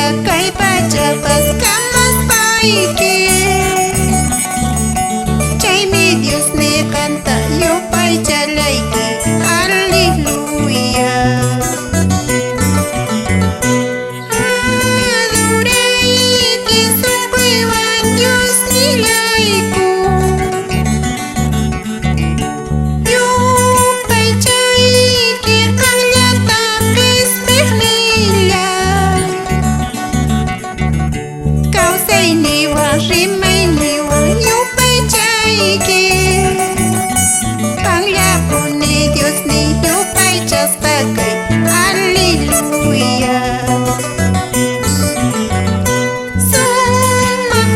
pakai baca pas kamas baiki. Cai mi Dios ni canta yupaycha laiki. Aleluya. Adoraiki sumpuewan Dios ni laiku. Yupaychaiki anyata pespernila. Kausay niwa rimay niwa yupaychaiki. Panglapon ni Dios ni yupaychas pakai. Aleluya.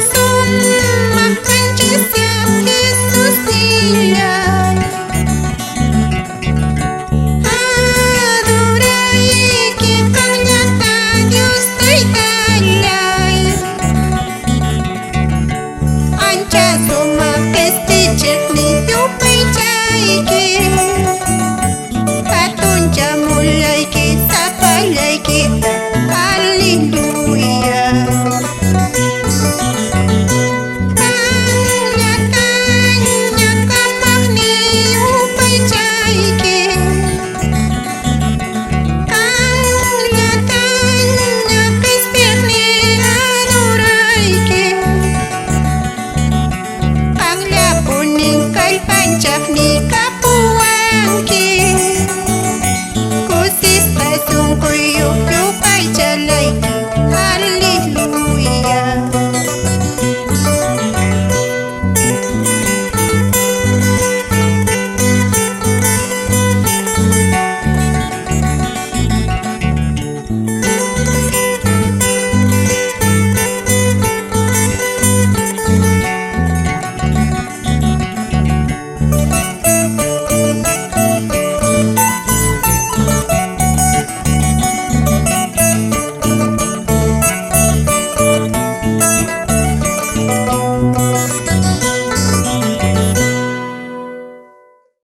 Sumak anjas siap Jesus nilai. Adoraiki anyata Dios tay dalay. Ancha sumak pesticek ni yupaychaiki. Patun jamulay kita palay kita.